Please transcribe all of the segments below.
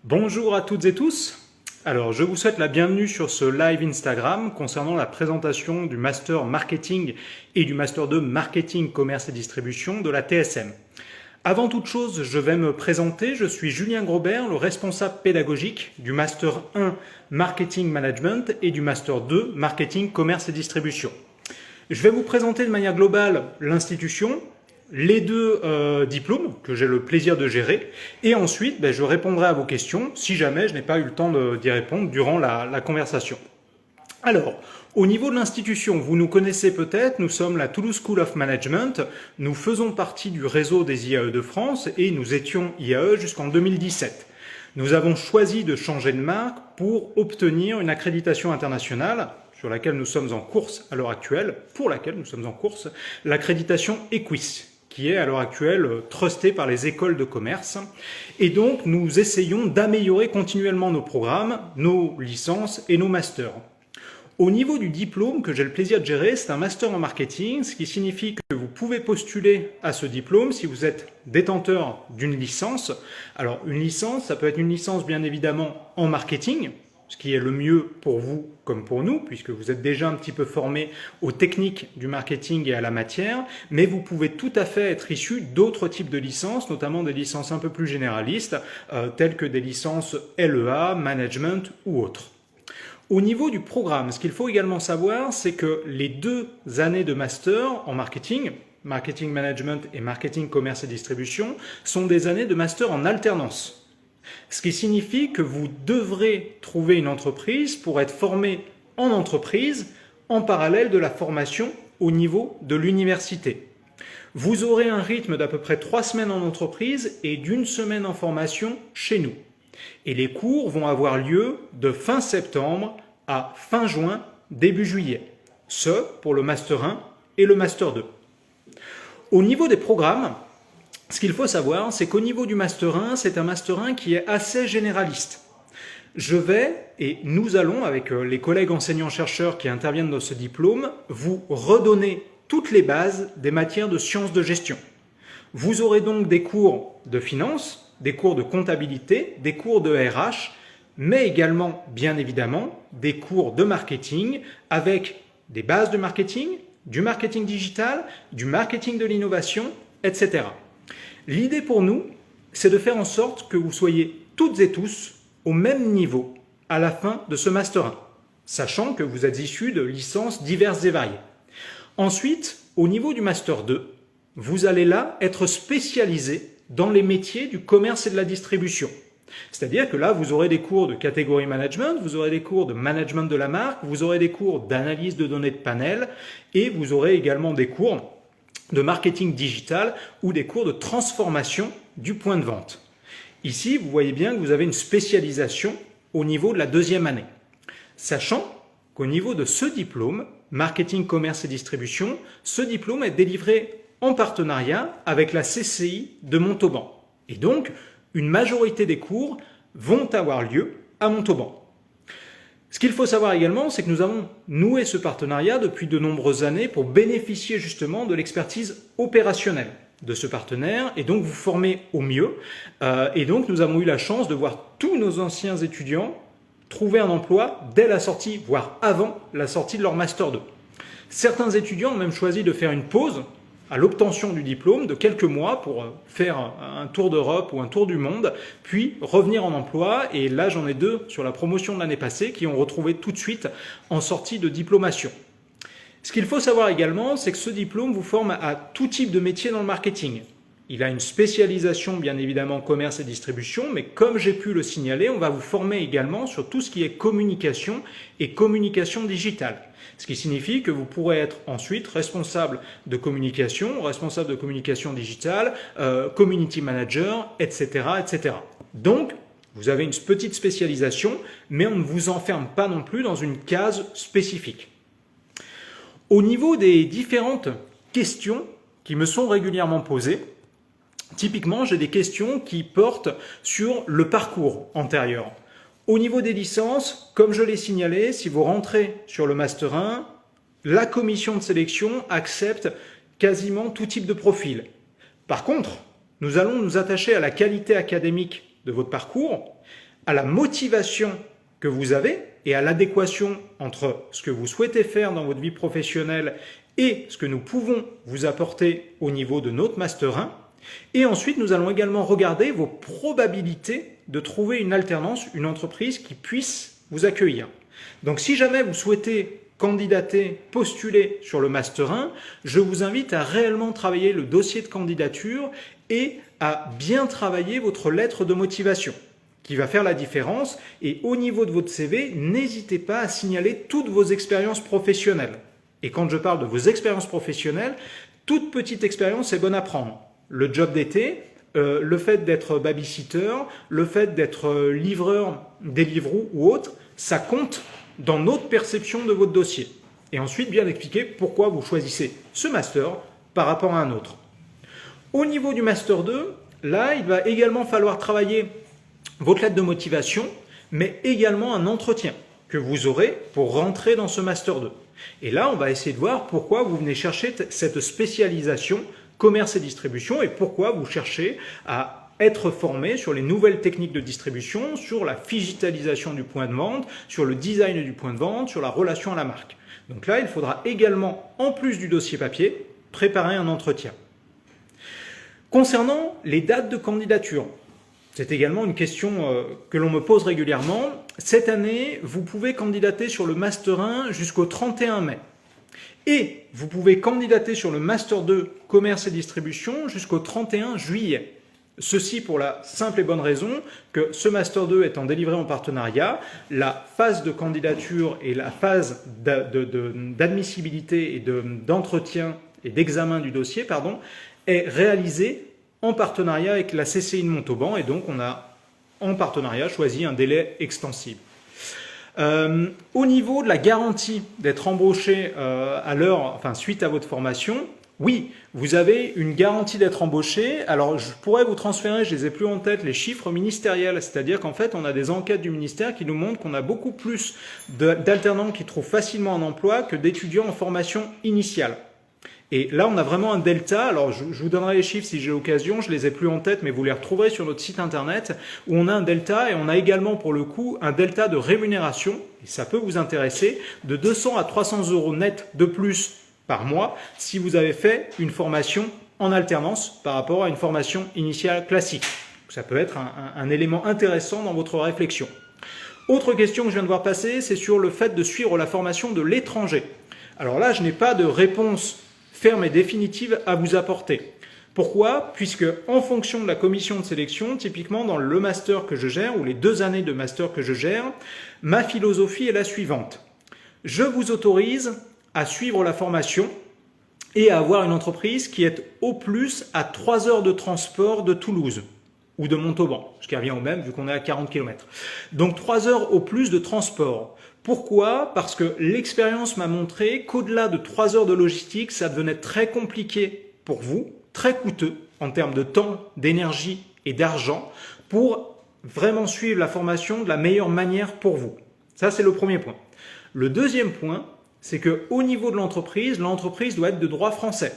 Bonjour à toutes et tous. Alors, je vous souhaite la bienvenue sur ce live Instagram concernant la présentation du Master Marketing et du Master 2 Marketing, Commerce et Distribution de la TSM. Avant toute chose, je vais me présenter. Je suis Julien Grobert, le responsable pédagogique du Master 1 Marketing Management et du Master 2 Marketing, Commerce et Distribution. Je vais vous présenter de manière globale l'institution, les deux diplômes que j'ai le plaisir de gérer, et ensuite je répondrai à vos questions si jamais je n'ai pas eu le temps d'y répondre durant la conversation. Alors, au niveau de l'institution, vous nous connaissez peut-être, nous sommes la Toulouse School of Management, nous faisons partie du réseau des IAE de France et nous étions IAE jusqu'en 2017. Nous avons choisi de changer de marque pour obtenir une accréditation internationale sur laquelle nous sommes en course à l'heure actuelle, pour laquelle nous sommes en course, l'accréditation EQUIS, qui est à l'heure actuelle trustée par les écoles de commerce. Et donc, nous essayons d'améliorer continuellement nos programmes, nos licences et nos masters. Au niveau du diplôme que j'ai le plaisir de gérer, c'est un master en marketing, ce qui signifie que vous pouvez postuler à ce diplôme si vous êtes détenteur d'une licence. Alors, une licence, ça peut être une licence bien évidemment en marketing, ce qui est le mieux pour vous comme pour nous, puisque vous êtes déjà un petit peu formé aux techniques du marketing et à la matière, mais vous pouvez tout à fait être issu d'autres types de licences, notamment des licences un peu plus généralistes, telles que des licences LEA, management ou autres. Au niveau du programme, ce qu'il faut également savoir, c'est que les 2 années de master en marketing, marketing management et marketing commerce et distribution, sont des années de master en alternance. Ce qui signifie que vous devrez trouver une entreprise pour être formé en entreprise en parallèle de la formation au niveau de l'université. Vous aurez un rythme d'à peu près 3 semaines en entreprise et d'1 semaine en formation chez nous. Et les cours vont avoir lieu de fin septembre à fin juin, début juillet. Ce pour le Master 1 et le Master 2. Au niveau des programmes, ce qu'il faut savoir, c'est qu'au niveau du Master 1, c'est un Master 1 qui est assez généraliste. Je vais, et nous allons, avec les collègues enseignants-chercheurs qui interviennent dans ce diplôme, vous redonner toutes les bases des matières de sciences de gestion. Vous aurez donc des cours de finance, des cours de comptabilité, des cours de RH, mais également, bien évidemment, des cours de marketing avec des bases de marketing, du marketing digital, du marketing de l'innovation, etc. L'idée pour nous, c'est de faire en sorte que vous soyez toutes et tous au même niveau à la fin de ce Master 1, sachant que vous êtes issus de licences diverses et variées. Ensuite, au niveau du Master 2, vous allez là être spécialisé dans les métiers du commerce et de la distribution. C'est-à-dire que là, vous aurez des cours de catégorie management, vous aurez des cours de management de la marque, vous aurez des cours d'analyse de données de panel et vous aurez également des cours de marketing digital ou des cours de transformation du point de vente. Ici, vous voyez bien que vous avez une spécialisation au niveau de la 2e année. Sachant qu'au niveau de ce diplôme, marketing, commerce et distribution, ce diplôme est délivré en partenariat avec la CCI de Montauban. Et donc, une majorité des cours vont avoir lieu à Montauban. Ce qu'il faut savoir également, c'est que nous avons noué ce partenariat depuis de nombreuses années pour bénéficier justement de l'expertise opérationnelle de ce partenaire et donc vous former au mieux. Et donc nous avons eu la chance de voir tous nos anciens étudiants trouver un emploi dès la sortie, voire avant la sortie de leur Master 2. Certains étudiants ont même choisi de faire une pause à l'obtention du diplôme de quelques mois pour faire un tour d'Europe ou un tour du monde, puis revenir en emploi. Et là, j'en ai 2 sur la promotion de l'année passée qui ont retrouvé tout de suite en sortie de diplomation. Ce qu'il faut savoir également, c'est que ce diplôme vous forme à tout type de métier dans le marketing. Il a une spécialisation, bien évidemment, commerce et distribution, mais comme j'ai pu le signaler, on va vous former également sur tout ce qui est communication et communication digitale. Ce qui signifie que vous pourrez être ensuite responsable de communication digitale, community manager, etc., etc. Donc, vous avez une petite spécialisation, mais on ne vous enferme pas non plus dans une case spécifique. Au niveau des différentes questions qui me sont régulièrement posées, typiquement, j'ai des questions qui portent sur le parcours antérieur. Au niveau des licences, comme je l'ai signalé, si vous rentrez sur le Master 1, la commission de sélection accepte quasiment tout type de profil. Par contre, nous allons nous attacher à la qualité académique de votre parcours, à la motivation que vous avez et à l'adéquation entre ce que vous souhaitez faire dans votre vie professionnelle et ce que nous pouvons vous apporter au niveau de notre Master 1. Et ensuite, nous allons également regarder vos probabilités de trouver une alternance, une entreprise qui puisse vous accueillir. Donc si jamais vous souhaitez candidater, postuler sur le Master 1, je vous invite à réellement travailler le dossier de candidature et à bien travailler votre lettre de motivation qui va faire la différence. Et au niveau de votre CV, n'hésitez pas à signaler toutes vos expériences professionnelles. Et quand je parle de vos expériences professionnelles, toute petite expérience est bonne à prendre. Le job d'été, le fait d'être babysitter, le fait d'être livreur, Deliveroo ou autre, ça compte dans notre perception de votre dossier. Et ensuite, bien expliquer pourquoi vous choisissez ce master par rapport à un autre. Au niveau du master 2, là, il va également falloir travailler votre lettre de motivation, mais également un entretien que vous aurez pour rentrer dans ce master 2. Et là, on va essayer de voir pourquoi vous venez chercher cette spécialisation commerce et distribution et pourquoi vous cherchez à être formé sur les nouvelles techniques de distribution, sur la digitalisation du point de vente, sur le design du point de vente, sur la relation à la marque. Donc là, il faudra également, en plus du dossier papier, préparer un entretien. Concernant les dates de candidature, c'est également une question que l'on me pose régulièrement. Cette année, vous pouvez candidater sur le Master 1 jusqu'au 31 mai. Et vous pouvez candidater sur le Master 2 Commerce et Distribution jusqu'au 31 juillet. Ceci pour la simple et bonne raison que ce Master 2 étant délivré en partenariat, la phase de candidature et la phase d'admissibilité et d'entretien et d'examen du dossier est réalisée en partenariat avec la CCI de Montauban et donc on a en partenariat choisi un délai extensible. Au niveau de la garantie d'être embauché suite à votre formation, oui, vous avez une garantie d'être embauché. Alors, je pourrais vous transférer, je les ai plus en tête, les chiffres ministériels. C'est-à-dire qu'en fait, on a des enquêtes du ministère qui nous montrent qu'on a beaucoup plus d'alternants qui trouvent facilement un emploi que d'étudiants en formation initiale. Et là, on a vraiment un delta. Alors, je vous donnerai les chiffres si j'ai l'occasion. Je les ai plus en tête, mais vous les retrouverez sur notre site internet où on a un delta et on a également, pour le coup, un delta de rémunération. Et ça peut vous intéresser de 200 à 300 € net de plus par mois si vous avez fait une formation en alternance par rapport à une formation initiale classique. Ça peut être un élément intéressant dans votre réflexion. Autre question que je viens de voir passer, c'est sur le fait de suivre la formation de l'étranger. Alors là, je n'ai pas de réponse ferme et définitive à vous apporter. Pourquoi? Puisque en fonction de la commission de sélection, typiquement dans le master que je gère ou les 2 années de master que je gère, ma philosophie est la suivante. Je vous autorise à suivre la formation et à avoir une entreprise qui est au plus à 3 heures de transport de Toulouse ou de Montauban, ce qui revient au même vu qu'on est à 40 km. Donc 3 heures au plus de transport. Pourquoi? Parce que l'expérience m'a montré qu'au-delà de 3 heures de logistique, ça devenait très compliqué pour vous, très coûteux en termes de temps, d'énergie et d'argent pour vraiment suivre la formation de la meilleure manière pour vous. Ça, c'est le premier point. Le deuxième point, c'est qu'au niveau de l'entreprise doit être de droit français.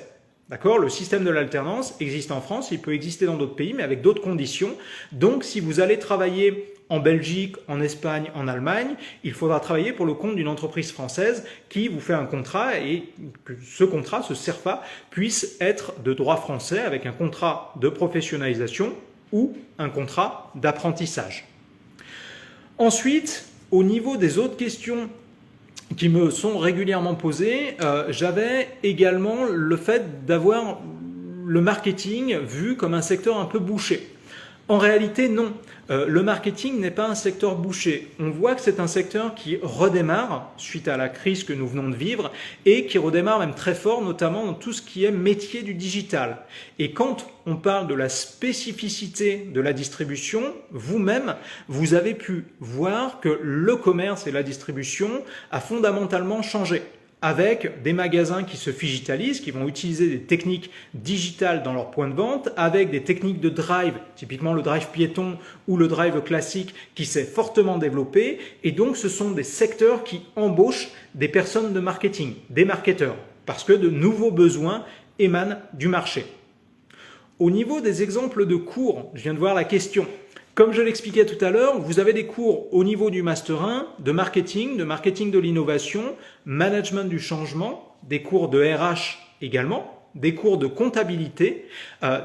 D'accord? Le système de l'alternance existe en France, il peut exister dans d'autres pays, mais avec d'autres conditions. Donc, si vous allez travailler en Belgique, en Espagne, en Allemagne, il faudra travailler pour le compte d'une entreprise française qui vous fait un contrat et que ce contrat, ce CERFA, puisse être de droit français avec un contrat de professionnalisation ou un contrat d'apprentissage. Ensuite, au niveau des autres questions qui me sont régulièrement posées, j'avais également le fait d'avoir le marketing vu comme un secteur un peu bouché. En réalité, non. Le marketing n'est pas un secteur bouché. On voit que c'est un secteur qui redémarre suite à la crise que nous venons de vivre et qui redémarre même très fort, notamment dans tout ce qui est métier du digital. Et quand on parle de la spécificité de la distribution, vous-même, vous avez pu voir que le commerce et la distribution a fondamentalement changé, avec des magasins qui se digitalisent, qui vont utiliser des techniques digitales dans leurs points de vente, avec des techniques de drive, typiquement le drive piéton ou le drive classique qui s'est fortement développé. Et donc, ce sont des secteurs qui embauchent des personnes de marketing, des marketeurs, parce que de nouveaux besoins émanent du marché. Au niveau des exemples de cours, je viens de voir la question. Comme je l'expliquais tout à l'heure, vous avez des cours au niveau du Master 1 de marketing de l'innovation, management du changement, des cours de RH également, des cours de comptabilité,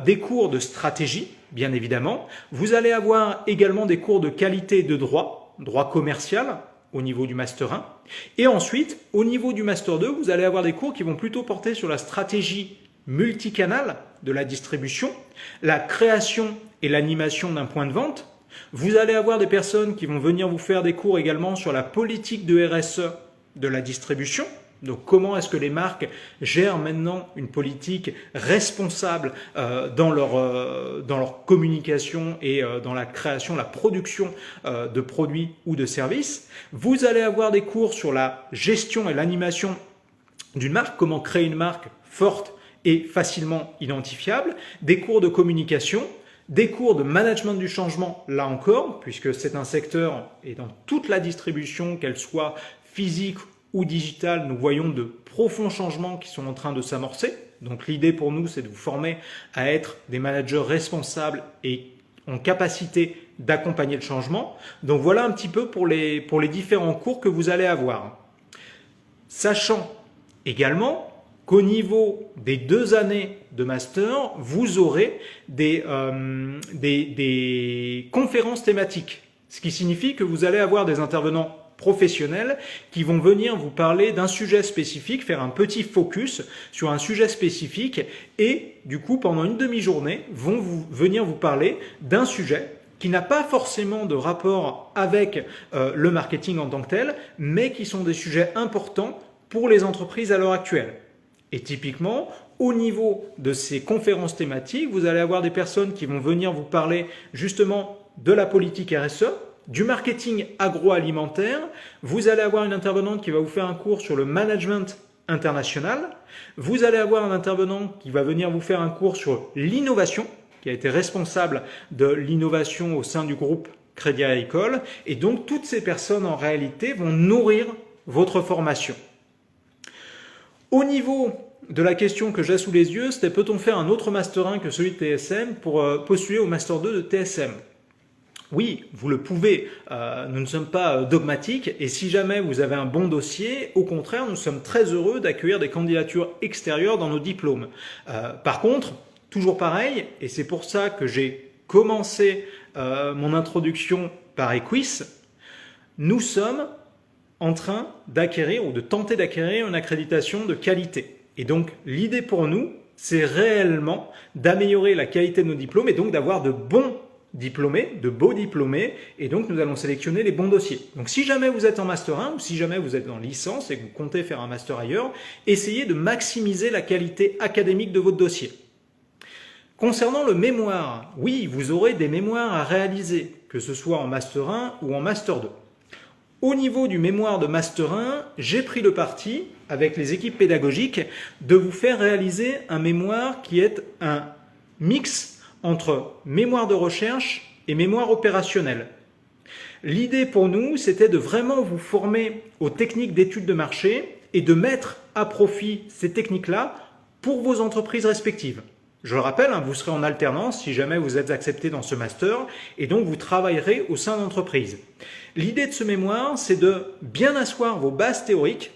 des cours de stratégie, bien évidemment. Vous allez avoir également des cours de qualité de droit commercial au niveau du Master 1. Et ensuite, au niveau du Master 2, vous allez avoir des cours qui vont plutôt porter sur la stratégie multicanal de la distribution, la création et l'animation d'un point de vente. Vous allez avoir des personnes qui vont venir vous faire des cours également sur la politique de RSE de la distribution. Donc comment est-ce que les marques gèrent maintenant une politique responsable dans leur communication et dans la création, la production de produits ou de services. Vous allez avoir des cours sur la gestion et l'animation d'une marque, comment créer une marque forte et facilement identifiable, des cours de communication, des cours de management du changement, là encore, puisque c'est un secteur et dans toute la distribution, qu'elle soit physique ou digitale, nous voyons de profonds changements qui sont en train de s'amorcer. Donc l'idée pour nous, c'est de vous former à être des managers responsables et en capacité d'accompagner le changement. Donc voilà un petit peu pour les différents cours que vous allez avoir. Sachant également qu'au niveau des 2 années de master, vous aurez des conférences thématiques. Ce qui signifie que vous allez avoir des intervenants professionnels qui vont venir vous parler d'un sujet spécifique, faire un petit focus sur un sujet spécifique et du coup pendant une demi-journée vont venir vous parler d'un sujet qui n'a pas forcément de rapport avec le marketing en tant que tel, mais qui sont des sujets importants pour les entreprises à l'heure actuelle. Et typiquement, au niveau de ces conférences thématiques, vous allez avoir des personnes qui vont venir vous parler justement de la politique RSE, du marketing agroalimentaire. Vous allez avoir une intervenante qui va vous faire un cours sur le management international. Vous allez avoir un intervenant qui va venir vous faire un cours sur l'innovation, qui a été responsable de l'innovation au sein du groupe Crédit Agricole. Et donc, toutes ces personnes, en réalité, vont nourrir votre formation. Au niveau de la question que j'ai sous les yeux, c'était peut-on faire un autre Master 1 que celui de TSM pour postuler au Master 2 de TSM ? Oui, vous le pouvez, nous ne sommes pas dogmatiques et si jamais vous avez un bon dossier, au contraire, nous sommes très heureux d'accueillir des candidatures extérieures dans nos diplômes. Par contre, toujours pareil, et c'est pour ça que j'ai commencé mon introduction par Equis, nous sommes en train d'acquérir ou de tenter d'acquérir une accréditation de qualité. Et donc, l'idée pour nous, c'est réellement d'améliorer la qualité de nos diplômes et donc d'avoir de bons diplômés, de beaux diplômés, et donc nous allons sélectionner les bons dossiers. Donc si jamais vous êtes en Master 1 ou si jamais vous êtes en licence et que vous comptez faire un Master ailleurs, essayez de maximiser la qualité académique de votre dossier. Concernant le mémoire, oui, vous aurez des mémoires à réaliser, que ce soit en Master 1 ou en Master 2. Au niveau du mémoire de Master 1, j'ai pris le parti, avec les équipes pédagogiques, de vous faire réaliser un mémoire qui est un mix entre mémoire de recherche et mémoire opérationnelle. L'idée pour nous, c'était de vraiment vous former aux techniques d'études de marché et de mettre à profit ces techniques-là pour vos entreprises respectives. Je le rappelle, vous serez en alternance si jamais vous êtes accepté dans ce master et donc vous travaillerez au sein d'entreprises. L'idée de ce mémoire, c'est de bien asseoir vos bases théoriques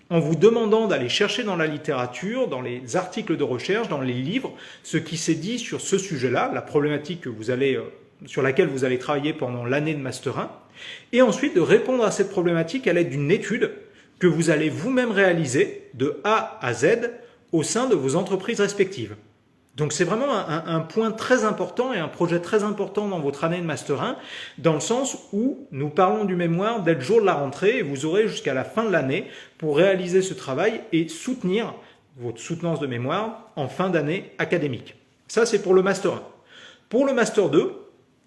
en vous demandant d'aller chercher dans la littérature, dans les articles de recherche, dans les livres, ce qui s'est dit sur ce sujet-là, la problématique que sur laquelle vous allez travailler pendant l'année de Master 1, et ensuite de répondre à cette problématique à l'aide d'une étude que vous allez vous-même réaliser de A à Z au sein de vos entreprises respectives. Donc c'est vraiment un point très important et un projet très important dans votre année de Master 1, dans le sens où nous parlons du mémoire dès le jour de la rentrée et vous aurez jusqu'à la fin de l'année pour réaliser ce travail et soutenir votre soutenance de mémoire en fin d'année académique. Ça, c'est pour le Master 1. Pour le Master 2,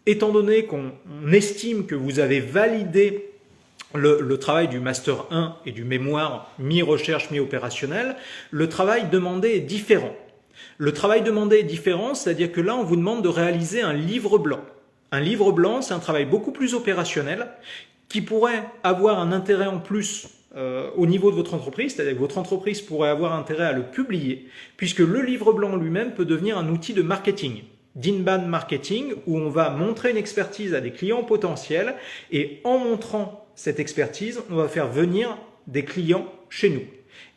étant donné qu'on estime que vous avez validé le travail du Master 1 et du mémoire mi-recherche, mi-opérationnel, le travail demandé est différent. Le travail demandé est différent, c'est-à-dire que là, on vous demande de réaliser un livre blanc. Un livre blanc, c'est un travail beaucoup plus opérationnel qui pourrait avoir un intérêt en plus au niveau de votre entreprise, c'est-à-dire que votre entreprise pourrait avoir intérêt à le publier, puisque le livre blanc lui-même peut devenir un outil de marketing. d'inbound marketing où on va montrer une expertise à des clients potentiels et en montrant cette expertise, on va faire venir des clients chez nous.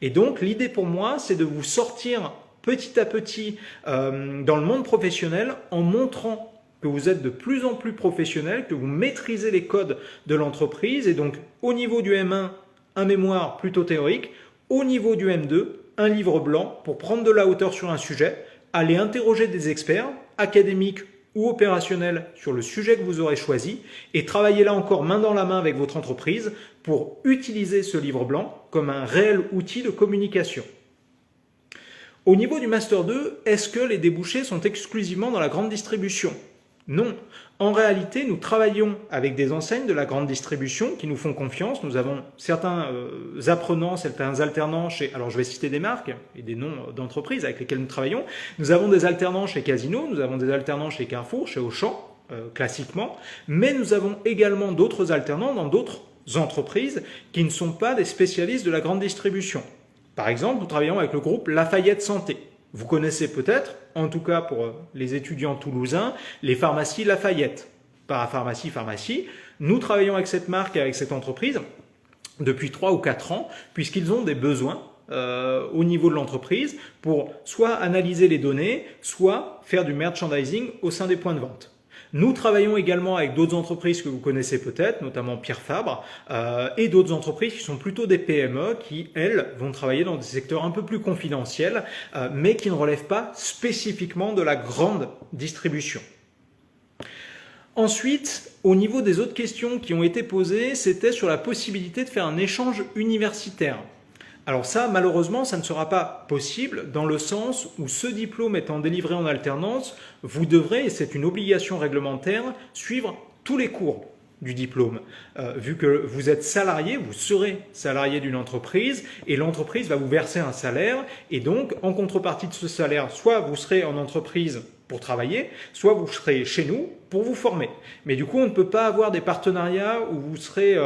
Et donc, l'idée pour moi, c'est de vous sortir petit à petit dans le monde professionnel en montrant que vous êtes de plus en plus professionnel, que vous maîtrisez les codes de l'entreprise et donc au niveau du M1, un mémoire plutôt théorique, au niveau du M2, un livre blanc pour prendre de la hauteur sur un sujet, aller interroger des experts académiques ou opérationnels sur le sujet que vous aurez choisi et travailler là encore main dans la main avec votre entreprise pour utiliser ce livre blanc comme un réel outil de communication. Au niveau du Master 2, est-ce que les débouchés sont exclusivement dans la grande distribution ? Non. En réalité, nous travaillons avec des enseignes de la grande distribution qui nous font confiance. Nous avons certains apprenants, certains alternants chez, alors je vais citer des marques et des noms d'entreprises avec lesquelles nous travaillons. Nous avons des alternants chez Casino, nous avons des alternants chez Carrefour, chez Auchan, classiquement, mais nous avons également d'autres alternants dans d'autres entreprises qui ne sont pas des spécialistes de la grande distribution. Par exemple, nous travaillons avec le groupe Lafayette Santé. Vous connaissez peut-être, en tout cas pour les étudiants toulousains, les pharmacies Lafayette. Parapharmacie, pharmacie. Nous travaillons avec cette marque et avec cette entreprise depuis 3 ou 4 ans, puisqu'ils ont des besoins au niveau de l'entreprise pour soit analyser les données, soit faire du merchandising au sein des points de vente. Nous travaillons également avec d'autres entreprises que vous connaissez peut-être, notamment Pierre Fabre, et d'autres entreprises qui sont plutôt des PME qui, elles, vont travailler dans des secteurs un peu plus confidentiels, mais qui ne relèvent pas spécifiquement de la grande distribution. Ensuite, au niveau des autres questions qui ont été posées, c'était sur la possibilité de faire un échange universitaire. Alors ça, malheureusement, ça ne sera pas possible dans le sens où ce diplôme étant délivré en alternance, vous devrez, et c'est une obligation réglementaire, suivre tous les cours du diplôme. Vu que vous êtes salarié, vous serez salarié d'une entreprise et l'entreprise va vous verser un salaire et donc en contrepartie de ce salaire, soit vous serez en entreprise pour travailler, soit vous serez chez nous pour vous former. Mais du coup, on ne peut pas avoir des partenariats où vous serez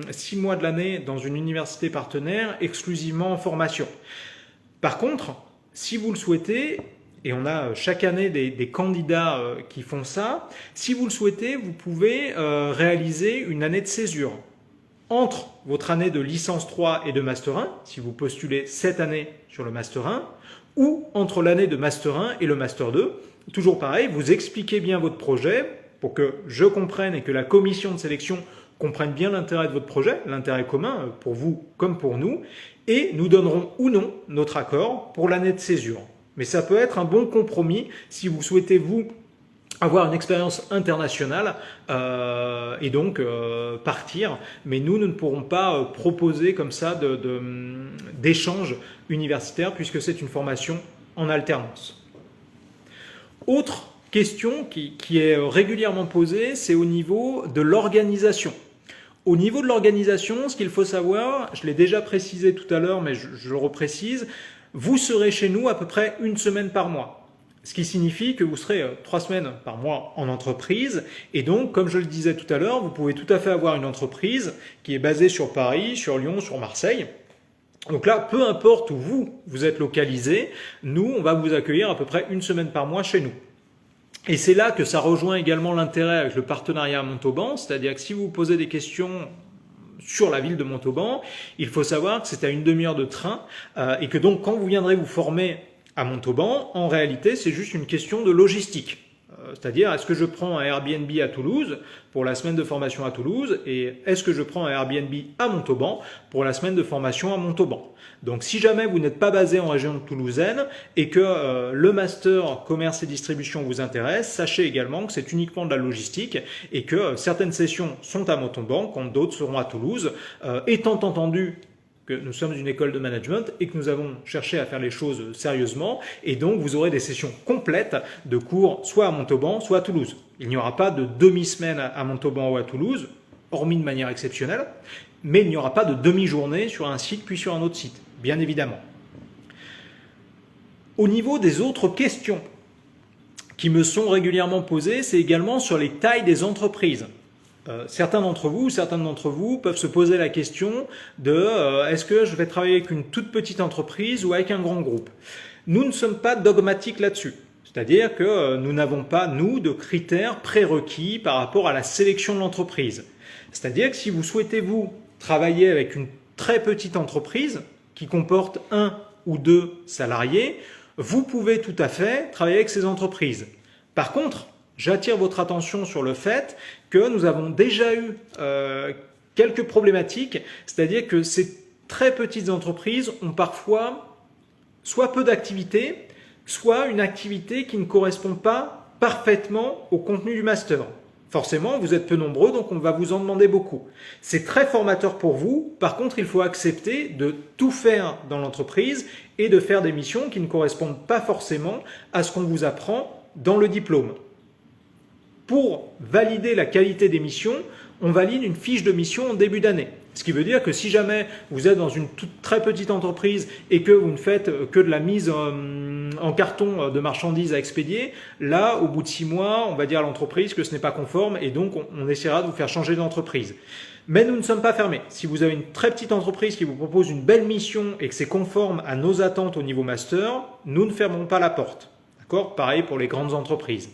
6 mois de l'année dans une université partenaire exclusivement en formation. Par contre, si vous le souhaitez, et on a chaque année des candidats qui font ça, si vous le souhaitez, vous pouvez réaliser une année de césure entre votre année de licence 3 et de Master 1, si vous postulez cette année sur le Master 1, ou entre l'année de Master 1 et le Master 2. Toujours pareil, vous expliquez bien votre projet pour que je comprenne et que la commission de sélection comprenne bien l'intérêt de votre projet, l'intérêt commun pour vous comme pour nous, et nous donnerons ou non notre accord pour l'année de césure. Mais ça peut être un bon compromis si vous souhaitez, vous, avoir une expérience internationale et donc partir. Mais nous ne pourrons pas proposer comme ça d'échange universitaire puisque c'est une formation en alternance. Autre question qui est régulièrement posée, c'est au niveau de l'organisation. Au niveau de l'organisation, ce qu'il faut savoir, je l'ai déjà précisé tout à l'heure, mais je le reprécise, vous serez chez nous à peu près 1 semaine par mois. Ce qui signifie que vous serez 3 semaines par mois en entreprise. Et donc, comme je le disais tout à l'heure, vous pouvez tout à fait avoir une entreprise qui est basée sur Paris, sur Lyon, sur Marseille. Donc là, peu importe où vous êtes localisé, nous, on va vous accueillir à peu près 1 semaine par mois chez nous. Et c'est là que ça rejoint également l'intérêt avec le partenariat à Montauban, c'est-à-dire que si vous posez des questions sur la ville de Montauban, il faut savoir que c'est à 1 demi-heure de train et que donc quand vous viendrez vous former à Montauban, en réalité, c'est juste une question de logistique. C'est-à-dire, est-ce que je prends un Airbnb à Toulouse pour la semaine de formation à Toulouse et est-ce que je prends un Airbnb à Montauban pour la semaine de formation à Montauban. Donc, si jamais vous n'êtes pas basé en région toulousaine et que le master commerce et distribution vous intéresse, sachez également que c'est uniquement de la logistique et que certaines sessions sont à Montauban quand d'autres seront à Toulouse, étant entendu que nous sommes une école de management et que nous avons cherché à faire les choses sérieusement et donc vous aurez des sessions complètes de cours soit à Montauban, soit à Toulouse. Il n'y aura pas de demi-semaine à Montauban ou à Toulouse, hormis de manière exceptionnelle, mais il n'y aura pas de demi-journée sur un site puis sur un autre site, bien évidemment. Au niveau des autres questions qui me sont régulièrement posées, c'est également sur les tailles des entreprises. Certains d'entre vous peuvent se poser la question de est-ce que je vais travailler avec une toute petite entreprise ou avec un grand groupe. Nous ne sommes pas dogmatiques là-dessus. C'est-à-dire que nous n'avons pas, nous, de critères prérequis par rapport à la sélection de l'entreprise. C'est-à-dire que si vous souhaitez, vous, travailler avec une très petite entreprise qui comporte 1 ou 2 salariés, vous pouvez tout à fait travailler avec ces entreprises. Par contre, j'attire votre attention sur le fait que nous avons déjà eu quelques problématiques, c'est-à-dire que ces très petites entreprises ont parfois soit peu d'activité, soit une activité qui ne correspond pas parfaitement au contenu du master. Forcément, vous êtes peu nombreux, donc on va vous en demander beaucoup. C'est très formateur pour vous. Par contre, il faut accepter de tout faire dans l'entreprise et de faire des missions qui ne correspondent pas forcément à ce qu'on vous apprend dans le diplôme. Pour valider la qualité des missions, on valide une fiche de mission en début d'année. Ce qui veut dire que si jamais vous êtes dans une très petite entreprise et que vous ne faites que de la mise en carton de marchandises à expédier, là, au bout de 6 mois, on va dire à l'entreprise que ce n'est pas conforme et donc on essaiera de vous faire changer d'entreprise. Mais nous ne sommes pas fermés. Si vous avez une très petite entreprise qui vous propose une belle mission et que c'est conforme à nos attentes au niveau master, nous ne fermerons pas la porte. D'accord ? Pareil pour les grandes entreprises.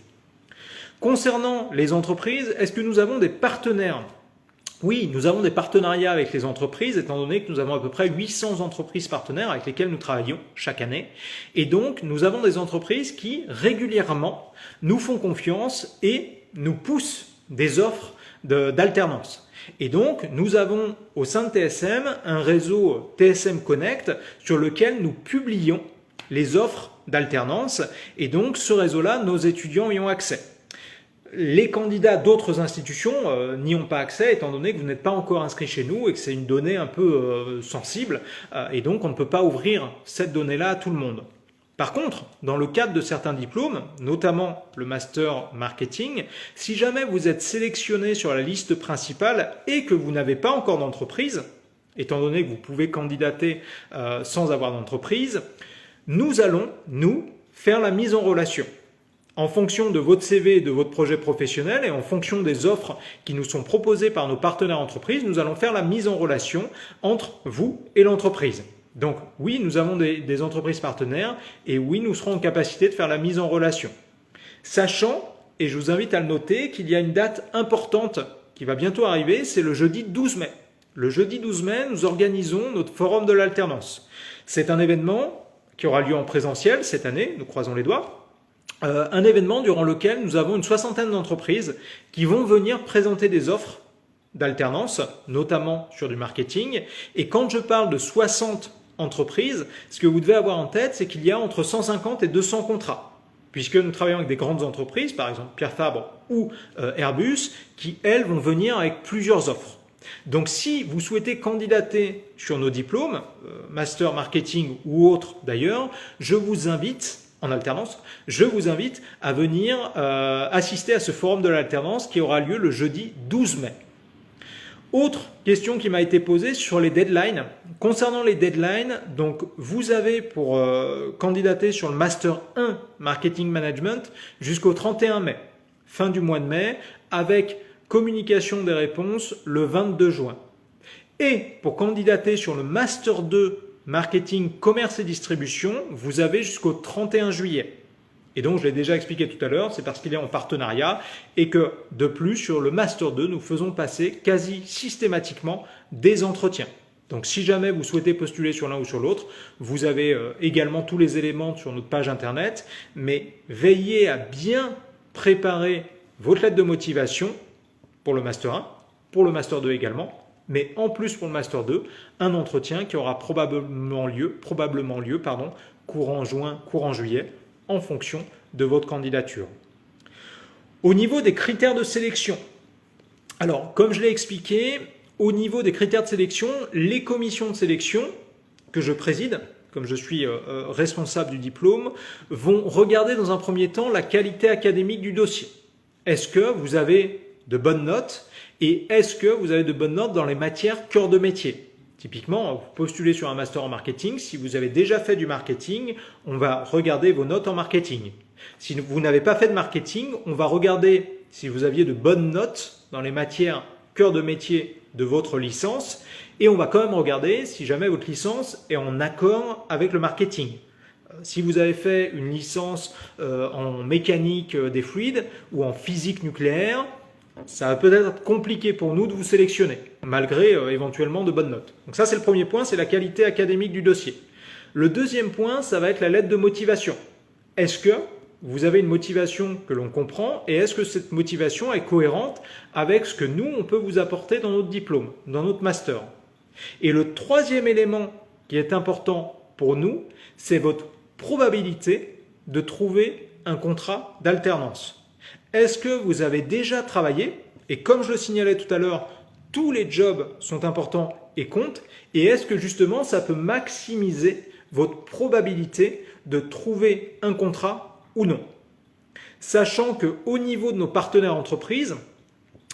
Concernant les entreprises, est-ce que nous avons des partenaires ? Oui, nous avons des partenariats avec les entreprises, étant donné que nous avons à peu près 800 entreprises partenaires avec lesquelles nous travaillons chaque année. Et donc, nous avons des entreprises qui, régulièrement, nous font confiance et nous poussent des offres d'alternance. Et donc, nous avons au sein de TSM un réseau TSM Connect sur lequel nous publions les offres d'alternance. Et donc, ce réseau-là, nos étudiants y ont accès. Les candidats d'autres institutions n'y ont pas accès étant donné que vous n'êtes pas encore inscrit chez nous et que c'est une donnée un peu sensible et donc on ne peut pas ouvrir cette donnée-là à tout le monde. Par contre, dans le cadre de certains diplômes, notamment le Master Marketing, si jamais vous êtes sélectionné sur la liste principale et que vous n'avez pas encore d'entreprise, étant donné que vous pouvez candidater sans avoir d'entreprise, nous allons, nous, faire la mise en relation. En fonction de votre CV et de votre projet professionnel et en fonction des offres qui nous sont proposées par nos partenaires entreprises, nous allons faire la mise en relation entre vous et l'entreprise. Donc oui, nous avons des entreprises partenaires et oui, nous serons en capacité de faire la mise en relation. Sachant, et je vous invite à le noter, qu'il y a une date importante qui va bientôt arriver, c'est le jeudi 12 mai. Le jeudi 12 mai, nous organisons notre forum de l'alternance. C'est un événement qui aura lieu en présentiel cette année, nous croisons les doigts. Un événement durant lequel nous avons une soixantaine d'entreprises qui vont venir présenter des offres d'alternance, notamment sur du marketing. Et quand je parle de 60 entreprises, ce que vous devez avoir en tête, c'est qu'il y a entre 150 et 200 contrats. Puisque nous travaillons avec des grandes entreprises, par exemple Pierre Fabre ou Airbus, qui, elles, vont venir avec plusieurs offres. Donc si vous souhaitez candidater sur nos diplômes, Master Marketing ou autres d'ailleurs, je vous invite en alternance, je vous invite à venir assister à ce forum de l'alternance qui aura lieu le jeudi 12 mai. Autre question qui m'a été posée sur les deadlines. Concernant les deadlines, donc vous avez pour candidater sur le Master 1 Marketing Management jusqu'au 31 mai, fin du mois de mai, avec communication des réponses le 22 juin. Et pour candidater sur le Master 2 Marketing, commerce et distribution, vous avez jusqu'au 31 juillet. Et donc, je l'ai déjà expliqué tout à l'heure, c'est parce qu'il est en partenariat et que, de plus, sur le Master 2, nous faisons passer quasi systématiquement des entretiens. Donc, si jamais vous souhaitez postuler sur l'un ou sur l'autre, vous avez également tous les éléments sur notre page Internet, mais veillez à bien préparer votre lettre de motivation pour le Master 1, pour le Master 2 également, mais en plus pour le Master 2, un entretien qui aura probablement lieu, courant juin, courant juillet, en fonction de votre candidature. Au niveau des critères de sélection, alors comme je l'ai expliqué, au niveau des critères de sélection, les commissions de sélection que je préside, comme je suis responsable du diplôme, vont regarder dans un premier temps la qualité académique du dossier. Est-ce que vous avez de bonnes notes et est-ce que vous avez de bonnes notes dans les matières cœur de métier ? Typiquement, vous postulez sur un master en marketing. Si vous avez déjà fait du marketing, on va regarder vos notes en marketing. Si vous n'avez pas fait de marketing, on va regarder si vous aviez de bonnes notes dans les matières cœur de métier de votre licence. Et on va quand même regarder si jamais votre licence est en accord avec le marketing. Si vous avez fait une licence en mécanique des fluides ou en physique nucléaire, ça va peut-être être compliqué pour nous de vous sélectionner, malgré éventuellement de bonnes notes. Donc ça, c'est le premier point, c'est la qualité académique du dossier. Le deuxième point, ça va être la lettre de motivation. Est-ce que vous avez une motivation que l'on comprend et est-ce que cette motivation est cohérente avec ce que nous, on peut vous apporter dans notre diplôme, dans notre master? Et le troisième élément qui est important pour nous, c'est votre probabilité de trouver un contrat d'alternance. Est-ce que vous avez déjà travaillé? Et comme je le signalais tout à l'heure, tous les jobs sont importants et comptent. Et est-ce que justement ça peut maximiser votre probabilité de trouver un contrat ou non? Sachant qu'au niveau de nos partenaires entreprises,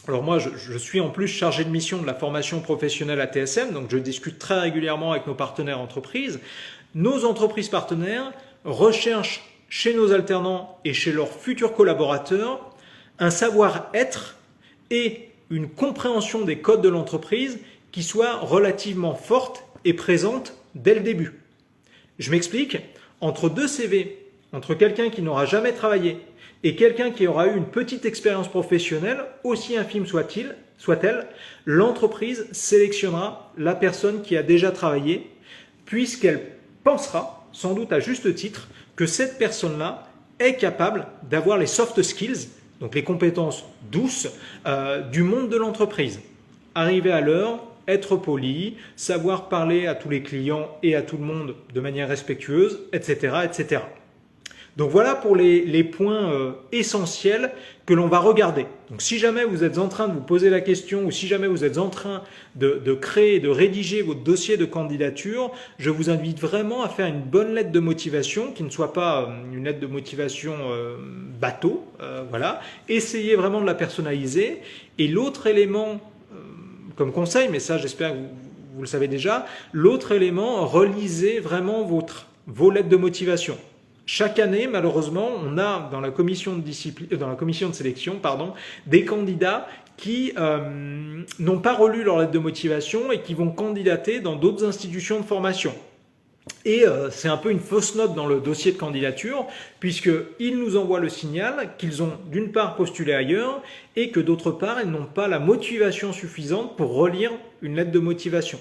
alors moi je suis en plus chargé de mission de la formation professionnelle à TSM, donc je discute très régulièrement avec nos partenaires entreprises. Nos entreprises partenaires recherchent chez nos alternants et chez leurs futurs collaborateurs un savoir-être et une compréhension des codes de l'entreprise qui soit relativement forte et présente dès le début. Je m'explique, entre deux CV, entre quelqu'un qui n'aura jamais travaillé et quelqu'un qui aura eu une petite expérience professionnelle, aussi infime soit-elle, l'entreprise sélectionnera la personne qui a déjà travaillé, puisqu'elle pensera, sans doute à juste titre, que cette personne-là est capable d'avoir les soft skills, donc les compétences douces du monde de l'entreprise. Arriver à l'heure, être poli, savoir parler à tous les clients et à tout le monde de manière respectueuse, etc. etc. Donc voilà pour les points essentiels que l'on va regarder. Donc si jamais vous êtes en train de vous poser la question ou si jamais vous êtes en train de créer, de rédiger votre dossier de candidature, je vous invite vraiment à faire une bonne lettre de motivation qui ne soit pas une lettre de motivation bateau. Voilà. Essayez vraiment de la personnaliser. Et l'autre élément, comme conseil, mais ça j'espère que vous le savez déjà, l'autre élément, relisez vraiment vos lettres de motivation. Chaque année, malheureusement, on a dans la commission de sélection, des candidats qui n'ont pas relu leur lettre de motivation et qui vont candidater dans d'autres institutions de formation. Et c'est un peu une fausse note dans le dossier de candidature, puisqu'ils nous envoient le signal qu'ils ont d'une part postulé ailleurs et que d'autre part, ils n'ont pas la motivation suffisante pour relire une lettre de motivation.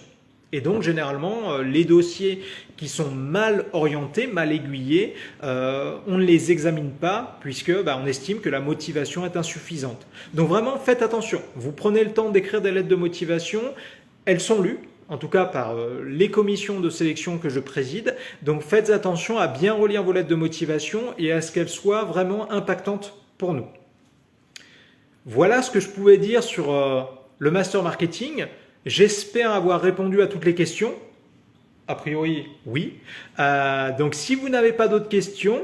Et donc, généralement, les dossiers qui sont mal orientés, mal aiguillés, on ne les examine pas puisque on estime que la motivation est insuffisante. Donc vraiment, faites attention. Vous prenez le temps d'écrire des lettres de motivation. Elles sont lues, en tout cas par les commissions de sélection que je préside. Donc, faites attention à bien relire vos lettres de motivation et à ce qu'elles soient vraiment impactantes pour nous. Voilà ce que je pouvais dire sur le Master Marketing. J'espère avoir répondu à toutes les questions. A priori, oui. Donc, si vous n'avez pas d'autres questions,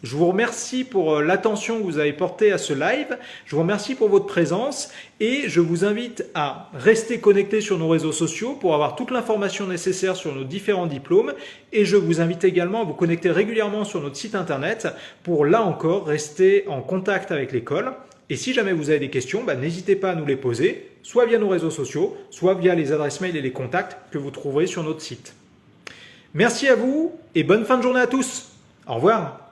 je vous remercie pour l'attention que vous avez portée à ce live. Je vous remercie pour votre présence et je vous invite à rester connecté sur nos réseaux sociaux pour avoir toute l'information nécessaire sur nos différents diplômes. Et je vous invite également à vous connecter régulièrement sur notre site internet pour, là encore, rester en contact avec l'école. Et si jamais vous avez des questions, n'hésitez pas à nous les poser, soit via nos réseaux sociaux, soit via les adresses mail et les contacts que vous trouverez sur notre site. Merci à vous et bonne fin de journée à tous. Au revoir.